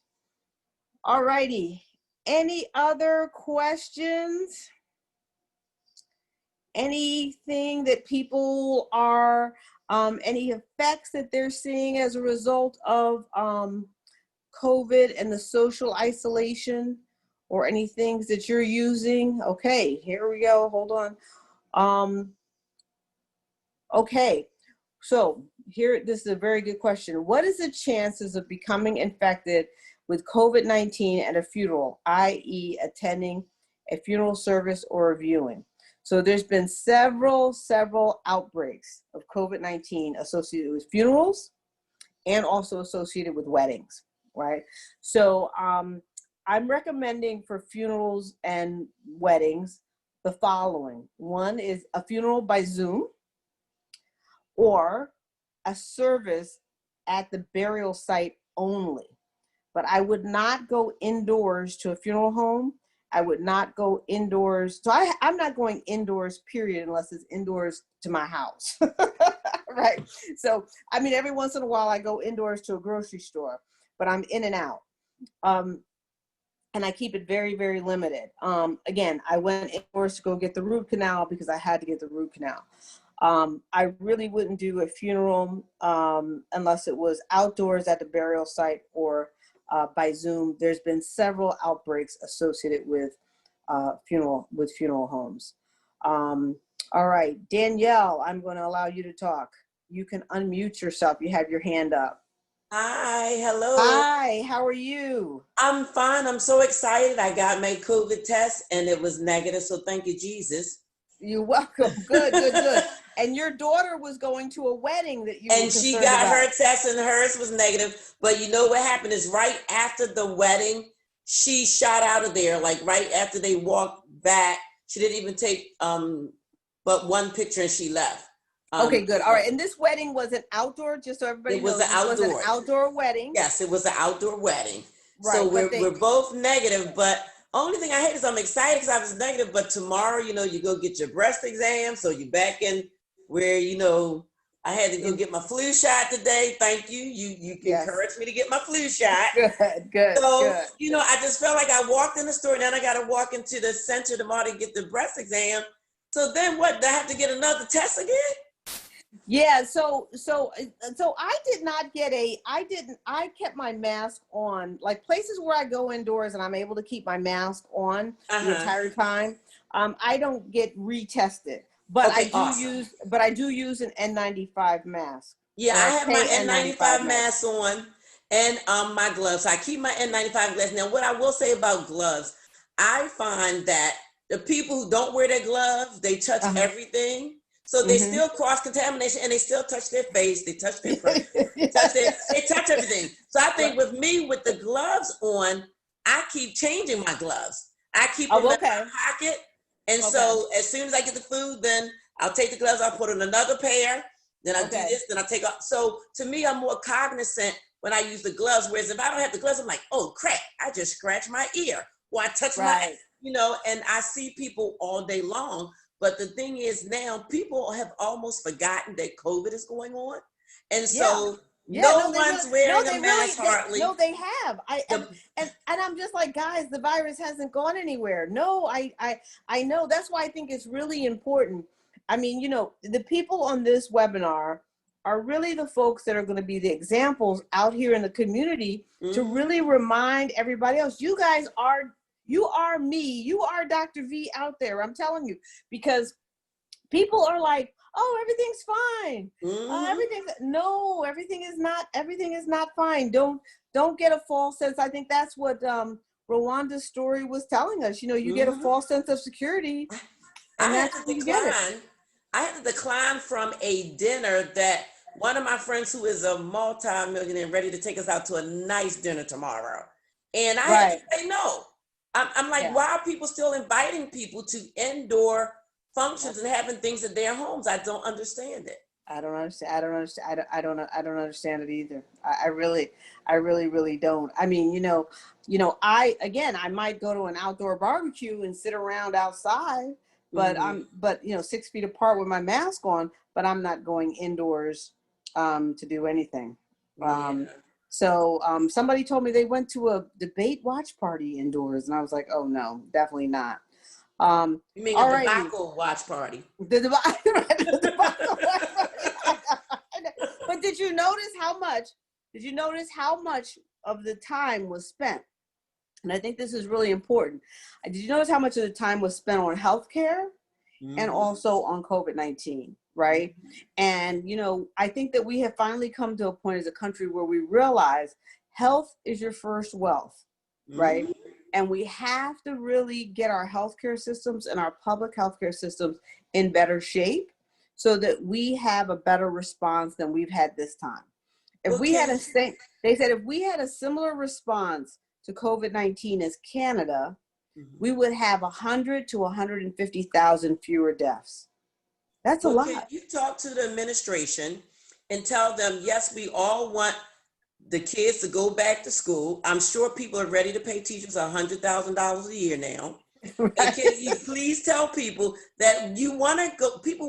All righty. Any other questions? Anything that people are, any effects that they're seeing as a result of COVID and the social isolation, or any things that you're using? Okay, here we go. Hold on. Okay, so here, this is a very good question. What is the chances of becoming infected with COVID-19 at a funeral, i.e. attending a funeral service or a viewing? So there's been several outbreaks of COVID-19 associated with funerals and also associated with weddings, right? So I'm recommending for funerals and weddings the following. One is a funeral by Zoom, or a service at the burial site only. But I would not go indoors to a funeral home. I would not go indoors. So I'm not going indoors, period, unless it's indoors to my house. Right? So, I mean, every once in a while I go indoors to a grocery store, but I'm in and out. And I keep it very, very limited. Again, I went indoors to go get the root canal because I had to get the root canal. I really wouldn't do a funeral unless it was outdoors at the burial site or by Zoom. There's been several outbreaks associated with funeral homes. All right, Danielle, I'm going to allow you to talk. You can unmute yourself. You have your hand up. Hi, hello. Hi, how are you? I'm fine. I'm so excited. I got my COVID test and it was negative. So thank you, Jesus. You're welcome. Good. And your daughter was going to a wedding that you were And she concerned got about. her test and hers was negative. But you know what happened is right after the wedding, she shot out of there. Like right after they walked back, she didn't even take but one picture and she left. Okay, good. All right. And this wedding was an outdoor, just so everybody knows, this was an outdoor wedding. Yes, it was an outdoor wedding. Right, so we're both negative, but only thing I hate is I'm excited because I was negative, but tomorrow, you go get your breast exam. So you're back in where, I had to go get my flu shot today. Thank you. You encouraged me to get my flu shot. Good. So, I just felt like I walked in the store and then I got to walk into the center tomorrow to get the breast exam. So then what, do I have to get another test again? Yeah, so I did not get I kept my mask on, like places where I go indoors and I'm able to keep my mask on the entire time. I don't get retested, but okay, I do use an N95 mask. Yeah, I have my N95 mask on and my gloves. I keep my N95 gloves. Now, what I will say about gloves, I find that the people who don't wear their gloves, they touch everything. So they still cross-contamination and they still touch their face, they touch their face, they touch everything. So I think with me, with the gloves on, I keep changing my gloves. I keep them in my pocket. And so as soon as I get the food, then I'll take the gloves, I'll put on another pair, then I do this, then I take off. So to me, I'm more cognizant when I use the gloves, whereas if I don't have the gloves, I'm like, oh crap, I just scratched my ear or I touch my, and I see people all day long. But the thing is now people have almost forgotten that COVID is going on. And so no one's wearing a mask hardly. No, they have. And I'm just like, guys, the virus hasn't gone anywhere. No, I know. That's why I think it's really important. I mean, the people on this webinar are really the folks that are going to be the examples out here in the community to really remind everybody else. You guys are me, you are Dr. V out there, I'm telling you, because people are like, oh, everything's fine. Everything is not fine. Don't get a false sense. I think that's what Rwanda's story was telling us. You know, you get a false sense of security, and that's where you get it. I had to decline from a dinner that one of my friends who is a multi-millionaire ready to take us out to a nice dinner tomorrow. And I had to say no. I'm like, why are people still inviting people to indoor functions and having things at their homes? I don't understand it. I don't understand. I don't understand it either. I really don't. I mean, I might go to an outdoor barbecue and sit around outside, but but 6 feet apart with my mask on, but I'm not going indoors to do anything. So somebody told me they went to a debate watch party indoors, and I was like, oh no, definitely not. You mean a tobacco watch party? The debacle watch party. But did you notice how much of the time was spent? And I think this is really important. Did you notice how much of the time was spent on healthcare and also on COVID-19, right? And, I think that we have finally come to a point as a country where we realize health is your first wealth, right? And we have to really get our healthcare systems and our public healthcare systems in better shape so that we have a better response than we've had this time. If we had if we had a similar response to COVID-19 as Canada, we would have 100 to 150,000 fewer deaths. That's a lot. You talk to the administration and tell them, yes, we all want the kids to go back to school. I'm sure people are ready to pay teachers $100,000 a year now. Right. And can you please tell people that people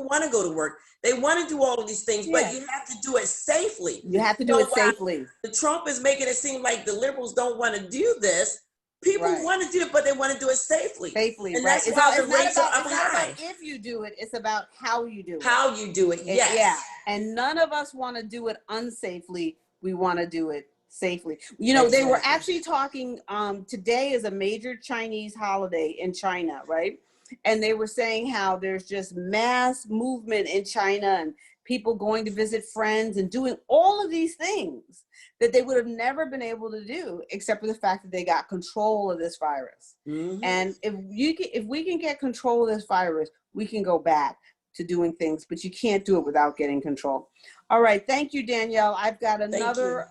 want to go to work. They want to do all of these things, but you have to do it safely. You have to do it safely. The Trump is making it seem like the liberals don't want to do this. People want to do it, but they want to do it safely. And that's why the rates are up high. It's not about if you do it, it's about how you do it. How you do it, yes. Yeah, and none of us want to do it unsafely. We want to do it safely. They were actually talking, today is a major Chinese holiday in China, right? And they were saying how there's just mass movement in China and people going to visit friends and doing all of these things that they would have never been able to do except for the fact that they got control of this virus. And if we can get control of this virus, we can go back to doing things, but you can't do it without getting control. All right. Thank you, Danielle. I've got another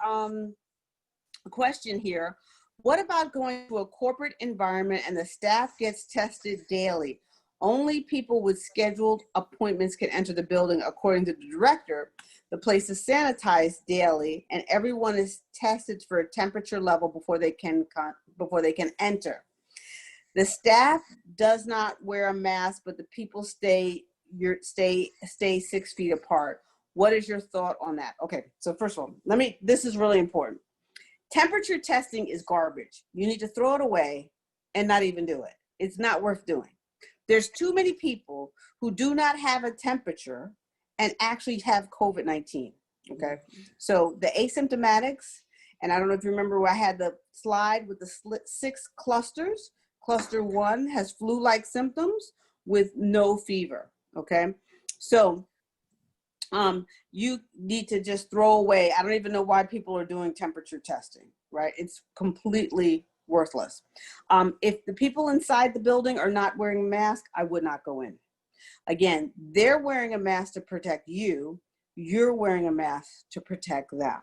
question here. What about going to a corporate environment and the staff gets tested daily? Only people with scheduled appointments can enter the building. According to the director, the place is sanitized daily and everyone is tested for a temperature level before they can enter. The staff does not wear a mask, but the people stay 6 feet apart. What is your thought on that? Okay, so first of all, this is really important. Temperature testing is garbage. You need to throw it away and not even do it. It's not worth doing. There's too many people who do not have a temperature and actually have COVID-19, okay? So the asymptomatics, and I don't know if you remember where I had the slide with the 6 clusters. Cluster 1 has flu-like symptoms with no fever, okay? So you need to just throw away. I don't even know why people are doing temperature testing, right? It's completely worthless. If the people inside the building are not wearing a mask, I would not go in. Again, they're wearing a mask to protect you. You're wearing a mask to protect them,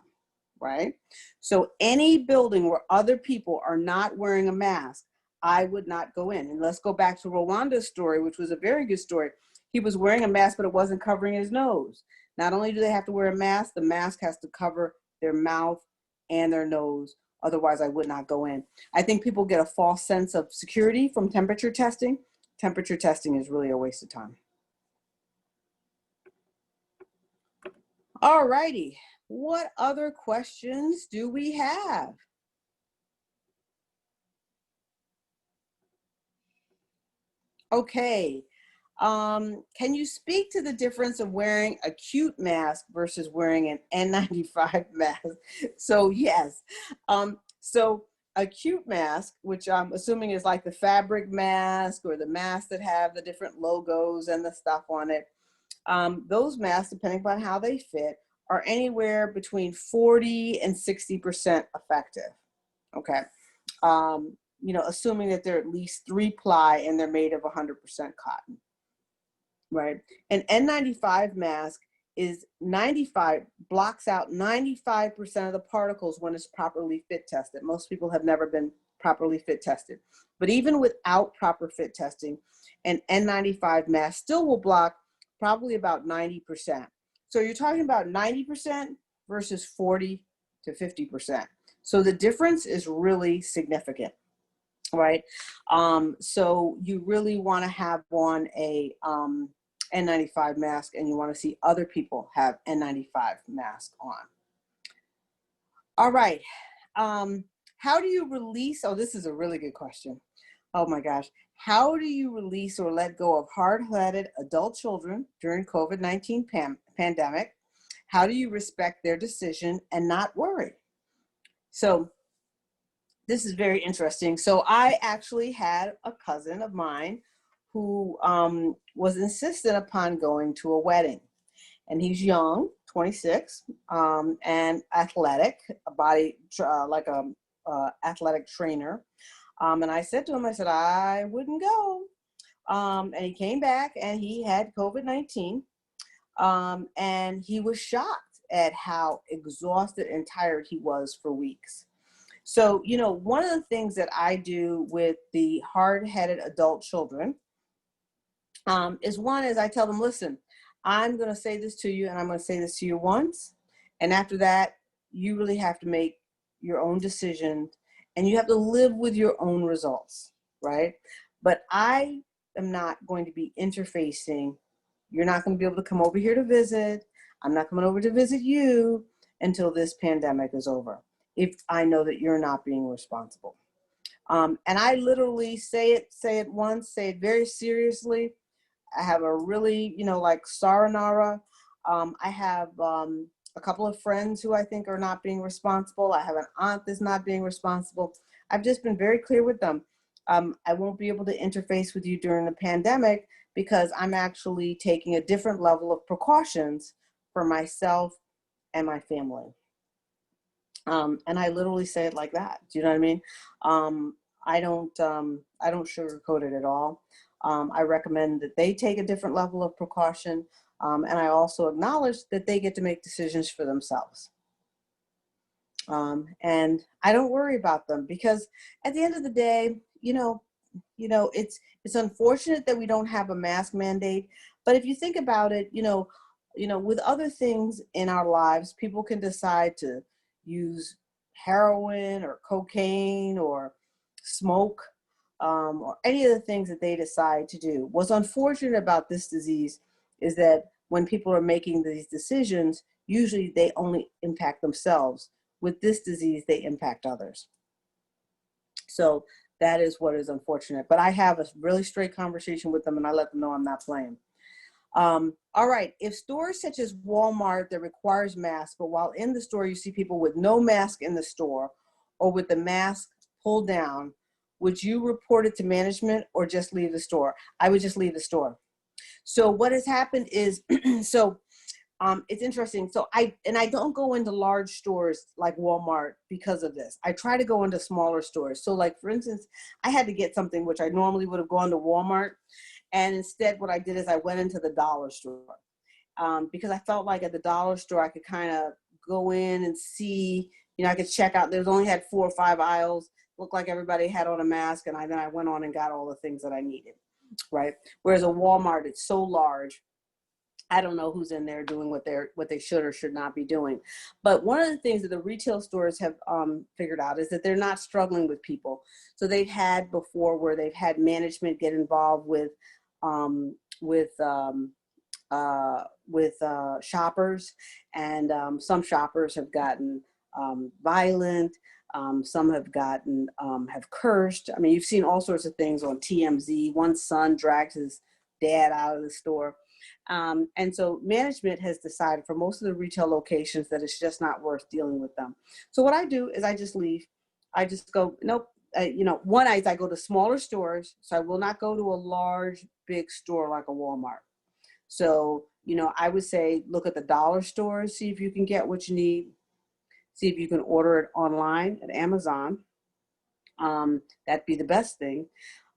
right? So any building where other people are not wearing a mask, I would not go in. And let's go back to Rwanda's story, which was a very good story. He was wearing a mask, but it wasn't covering his nose. Not only do they have to wear a mask, the mask has to cover their mouth and their nose. Otherwise, I would not go in. I think people get a false sense of security from temperature testing. Temperature testing is really a waste of time. All righty. What other questions do we have? Okay. Can you speak to the difference of wearing a acute mask versus wearing an N95 mask? So yes. So acute mask, which I'm assuming is like the fabric mask or the mask that have the different logos and the stuff on it. Those masks, depending upon how they fit, are anywhere between 40 and 60% effective. Okay. You know, assuming that they're at least 3-ply and they're made of 100% cotton, right? An N95 mask blocks out 95% of the particles when it's properly fit tested. Most people have never been properly fit tested. But even without proper fit testing, an N95 mask still will block probably about 90%. So you're talking about 90% versus 40 to 50%. So the difference is really significant, right? So you really want to have on a N95 mask, and you want to see other people have N95 mask on. All right. How do you release? Oh, this is a really good question. Oh my gosh. How do you release or let go of hard-headed adult children during COVID-19 pandemic? How do you respect their decision and not worry? So this is very interesting. So I actually had a cousin of mine who was insistent upon going to a wedding. And he's young, 26, and athletic, a body, like a athletic trainer. And I said to him, I said, I wouldn't go. And he came back and he had COVID-19. And he was shocked at how exhausted and tired he was for weeks. So, you know, one of the things that I do with the hard-headed adult children is I tell them, listen, I'm going to say this to you, and I'm going to say this to you once. And after that, you really have to make your own decision, and you have to live with your own results, right? But I am not going to be interfacing. You're not going to be able to come over here to visit. I'm not coming over to visit you until this pandemic is over, if I know that you're not being responsible. And I literally say it once, say it very seriously. I have a really, you know, like Saranara. I have a couple of friends who I think are not being responsible. I have an aunt that's not being responsible. I've just been very clear with them. I won't be able to interface with you during the pandemic because I'm actually taking a different level of precautions for myself and my family. And I literally say it like that. Do you know what I mean? I don't sugarcoat it at all. I recommend that they take a different level of precaution. And I also acknowledge that they get to make decisions for themselves. And I don't worry about them because at the end of the day, you know, it's unfortunate that we don't have a mask mandate. But if you think about it, you know, with other things in our lives, people can decide to use heroin or cocaine or smoke or any of the things that they decide to do. What's unfortunate about this disease is that when people are making these decisions, usually they only impact themselves. With this disease, they impact others. So that is what is unfortunate. But I have a really straight conversation with them and I let them know I'm not playing. All right, if stores such as Walmart that requires masks, but while in the store you see people with no mask in the store or with the mask pulled down, would you report it to management or just leave the store? I would just leave the store. So what has happened is, it's interesting. So I don't go into large stores like Walmart because of this. I try to go into smaller stores. So like, for instance, I had to get something which I normally would have gone to Walmart. And instead what I did is I went into the dollar store because I felt like at the dollar store, I could kind of go in and see, you know, I could check out. There's only had 4 or 5 aisles, looked like everybody had on a mask. And then I went on and got all the things that I needed, right? Whereas a Walmart, it's so large. I don't know who's in there doing what they should or should not be doing. But one of the things that the retail stores have figured out is that they're not struggling with people. So they've had before where they've had management get involved with shoppers, and some shoppers have gotten violent. Some have have cursed. I mean, you've seen all sorts of things on TMZ. One son dragged his dad out of the store. And so management has decided for most of the retail locations that it's just not worth dealing with them. So what I do is I just leave. I just go, nope. One is I go to smaller stores. So I will not go to a large, big store like a Walmart. So You know, I would say look at the dollar stores, see if you can get what you need, see if you can order it online at Amazon. That'd be the best thing.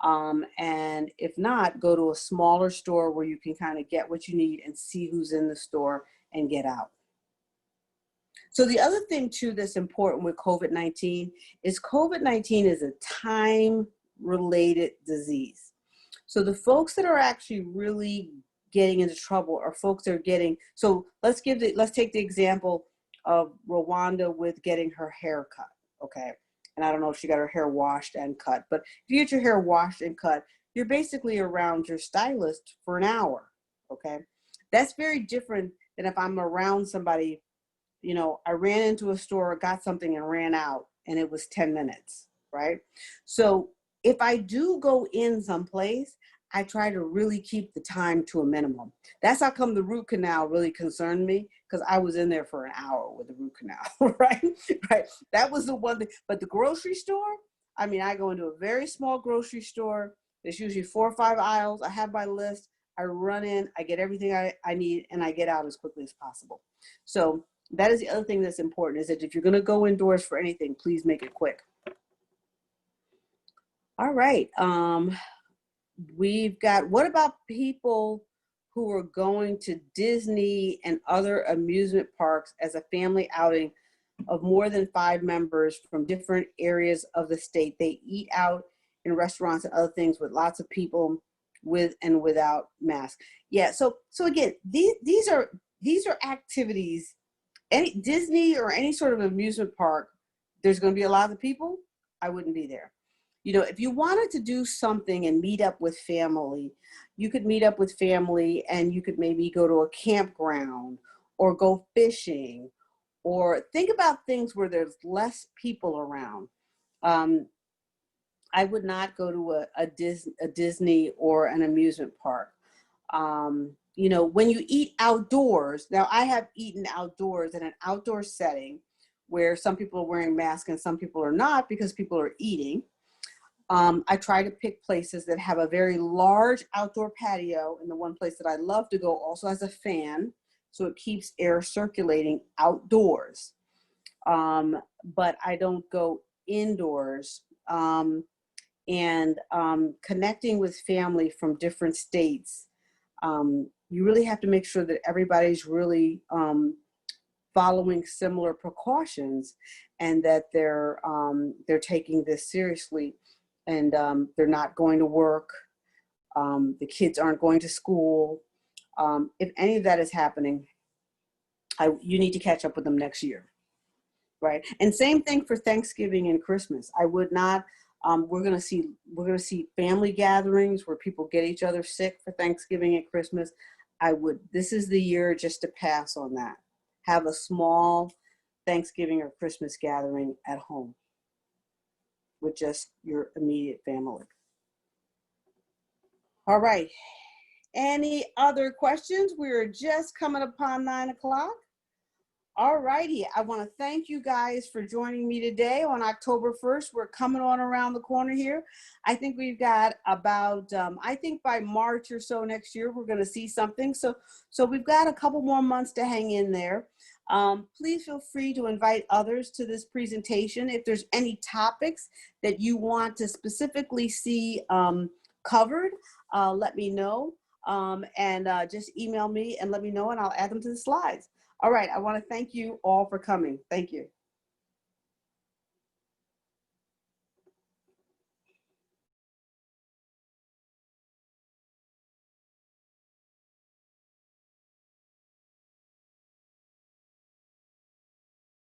And if not, go to a smaller store where you can kind of get what you need and see who's in the store and get out. So the other thing too that's important with COVID-19 is COVID-19 is a time-related disease. So the folks that are actually really getting into trouble are folks that are getting, so let's take the example of Rwanda with getting her hair cut, okay? And I don't know if she got her hair washed and cut, but if you get your hair washed and cut, you're basically around your stylist for an hour, okay? That's very different than if I'm around somebody, you know, I ran into a store, got something and ran out, and it was 10 minutes, right? So if I do go in someplace, I try to really keep the time to a minimum. That's how come the root canal really concerned me, because I was in there for an hour with the root canal, right? Right. That was the one thing. But the grocery store, I mean, I go into a very small grocery store. There's usually 4 or 5 aisles. I have my list. I run in, I get everything I need, and I get out as quickly as possible. So that is the other thing that's important, is that if you're going to go indoors for anything, please make it quick. All right. We've got, what about people who are going to Disney and other amusement parks as a family outing of more than 5 members from different areas of the state? They eat out in restaurants and other things with lots of people with and without masks. Yeah, so again, these are activities. Any Disney or any sort of amusement park, there's going to be a lot of people. I wouldn't be there. You know, if you wanted to do something and meet up with family, you could meet up with family and you could maybe go to a campground or go fishing, or think about things where there's less people around. I would not go to a Disney or an amusement park. You know, when you eat outdoors, now I have eaten outdoors in an outdoor setting where some people are wearing masks and some people are not because people are eating. I try to pick places that have a very large outdoor patio, and the one place that I love to go also has a fan, so it keeps air circulating outdoors. But I don't go indoors. Connecting with family from different states, you really have to make sure that everybody's really following similar precautions, and that they're taking this seriously, and they're not going to work. The kids aren't going to school. If any of that is happening, you need to catch up with them next year, right? And same thing for Thanksgiving and Christmas. I would not. We're gonna see family gatherings where people get each other sick for Thanksgiving and Christmas. This is the year just to pass on that. Have a small Thanksgiving or Christmas gathering at home with just your immediate family. All right. Any other questions? We're just coming upon 9 o'clock. All righty. I want to thank you guys for joining me today on October 1st. We're coming on around the corner here. I think we've got about, I think by March or so next year, we're going to see something. So we've got a couple more months to hang in there. Please feel free to invite others to this presentation. If there's any topics that you want to specifically see covered, let me know. Just email me and let me know, and I'll add them to the slides. All right, I want to thank you all for coming. Thank you.